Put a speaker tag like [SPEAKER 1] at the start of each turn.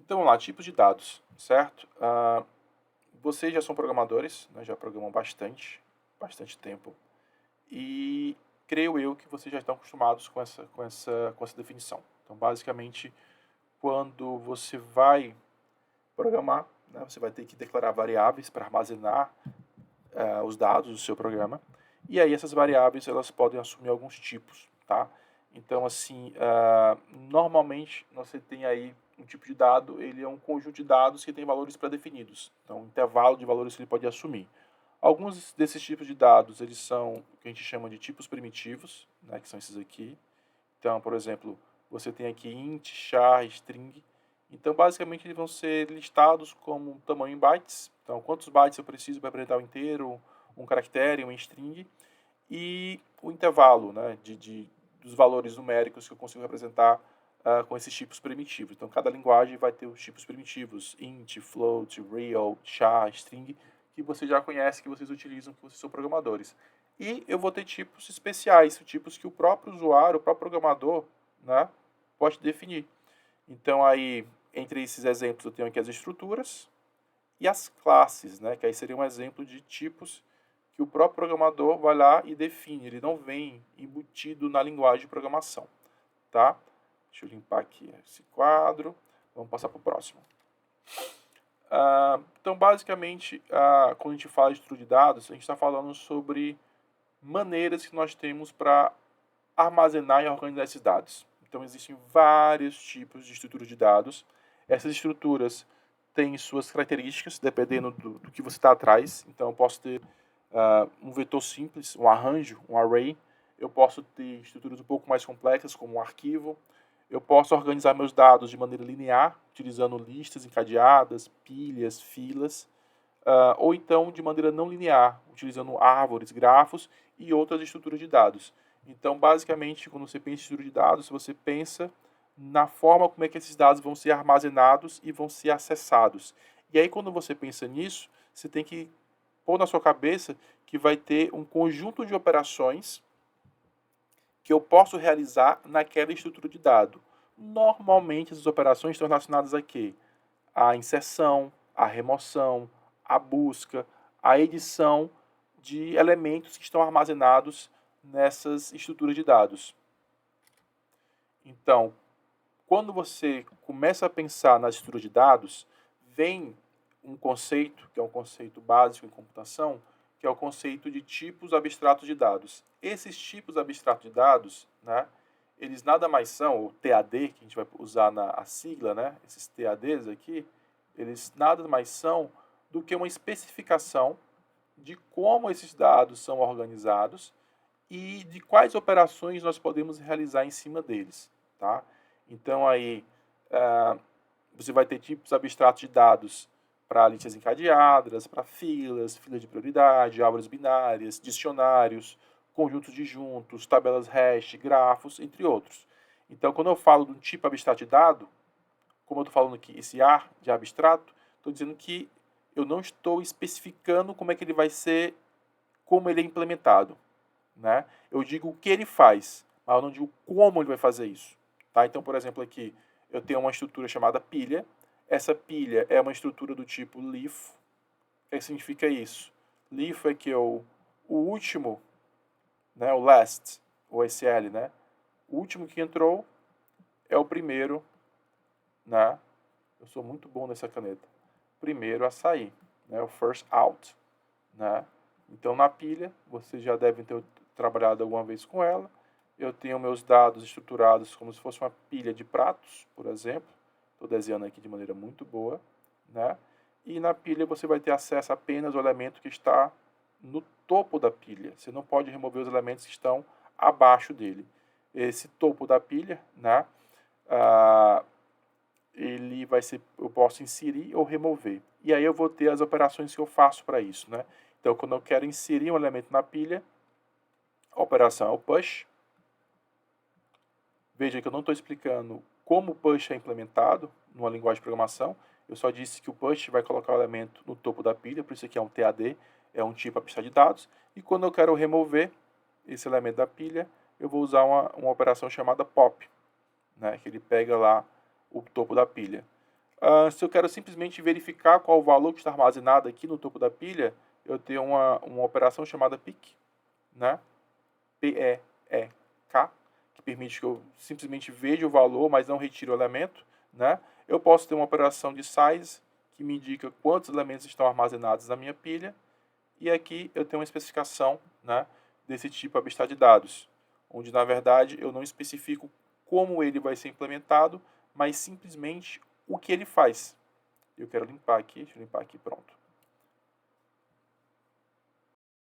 [SPEAKER 1] Então, vamos lá, tipos de dados, certo? Vocês já são programadores, né, já programam bastante tempo, e creio eu que vocês já estão acostumados com essa definição. Então, basicamente, quando você vai programar, né, você vai ter que declarar variáveis para armazenar os dados do seu programa, e aí essas variáveis elas podem assumir alguns tipos, tá? Então, assim, normalmente você tem aí um tipo de dado, ele é um conjunto de dados que tem valores pré-definidos, então um intervalo de valores que ele pode assumir. Alguns desses tipos de dados, eles são o que a gente chama de tipos primitivos, né, que são esses aqui. Então, por exemplo, você tem aqui int, char, string. Então, basicamente, eles vão ser listados como tamanho em bytes. Então, quantos bytes eu preciso para representar o inteiro, um caractere, um string. E o intervalo, né, dos valores numéricos que eu consigo representar com esses tipos primitivos. Então, cada linguagem vai ter os tipos primitivos, int, float, real, char, string, que você já conhece, que vocês utilizam, que vocês são programadores. E eu vou ter tipos especiais, tipos que o próprio usuário, o próprio programador, né, pode definir. Então, aí, entre esses exemplos, eu tenho aqui as estruturas e as classes, né, que aí seria um exemplo de tipos que o próprio programador vai lá e define. Ele não vem embutido na linguagem de programação, tá? Deixa eu limpar aqui esse quadro. Vamos passar para o próximo. Então, basicamente, quando a gente fala de estrutura de dados, a gente está falando sobre maneiras que nós temos para armazenar e organizar esses dados. Então, existem vários tipos de estrutura de dados. Essas estruturas têm suas características, dependendo do que você está atrás. Então, eu posso ter um vetor simples, um arranjo, um array. Eu posso ter estruturas um pouco mais complexas, como um arquivo. Eu posso organizar meus dados de maneira linear, utilizando listas encadeadas, pilhas, filas, ou então de maneira não linear, utilizando árvores, grafos e outras estruturas de dados. Então, basicamente, quando você pensa em estrutura de dados, você pensa na forma como é que esses dados vão ser armazenados e vão ser acessados. E aí, quando você pensa nisso, você tem que pôr na sua cabeça que vai ter um conjunto de operações que eu posso realizar naquela estrutura de dado. Normalmente, essas operações estão relacionadas a quê? A inserção, a remoção, a busca, a edição de elementos que estão armazenados nessas estruturas de dados. Então, quando você começa a pensar na estrutura de dados, vem um conceito, que é um conceito básico em computação, que é o conceito de tipos abstratos de dados. Esses tipos abstratos de dados, né, eles nada mais são, o TAD, que a gente vai usar na sigla, né, esses TADs aqui, eles nada mais são do que uma especificação de como esses dados são organizados e de quais operações nós podemos realizar em cima deles, tá? Então aí você vai ter tipos abstratos de dados para listas encadeadas, para filas, filas de prioridade, árvores binárias, dicionários, conjuntos disjuntos, tabelas hash, grafos, entre outros. Então, quando eu falo de um tipo abstrato de dado, como eu estou falando aqui, esse ar de abstrato, estou dizendo que eu não estou especificando como é que ele vai ser, como ele é implementado, né? Eu digo o que ele faz, mas eu não digo como ele vai fazer isso, tá? Então, por exemplo, aqui eu tenho uma estrutura chamada pilha. Essa pilha é uma estrutura do tipo leaf. O que significa isso? Leaf é que o último, né, o last, o SL, né? O último que entrou é o primeiro, né? Eu sou muito bom nessa caneta. Primeiro a sair, né? O first out, né? Então, na pilha, vocês já devem ter trabalhado alguma vez com ela. Eu tenho meus dados estruturados como se fosse uma pilha de pratos, por exemplo. Estou desenhando aqui de maneira muito boa, né? E na pilha você vai ter acesso apenas ao elemento que está no topo da pilha. Você não pode remover os elementos que estão abaixo dele. Esse topo da pilha, né? Ele vai ser, eu posso inserir ou remover. E aí eu vou ter as operações que eu faço para isso, né? Então, quando eu quero inserir um elemento na pilha, a operação é o push. Veja que eu não estou explicando como o push é implementado numa linguagem de programação. Eu só disse que o push vai colocar o elemento no topo da pilha, por isso aqui é um TAD, é um tipo abstrato de dados. E quando eu quero remover esse elemento da pilha, eu vou usar uma operação chamada pop, né, que ele pega lá o topo da pilha. Se eu quero simplesmente verificar qual o valor que está armazenado aqui no topo da pilha, eu tenho uma operação chamada PEEK, né? P-E-E-K, que permite que eu simplesmente veja o valor, mas não retire o elemento, né? Eu posso ter uma operação de size, que me indica quantos elementos estão armazenados na minha pilha, e aqui eu tenho uma especificação, né, desse tipo abstrato de dados, onde na verdade eu não especifico como ele vai ser implementado, mas simplesmente o que ele faz. Eu quero limpar aqui, deixa eu limpar aqui, pronto.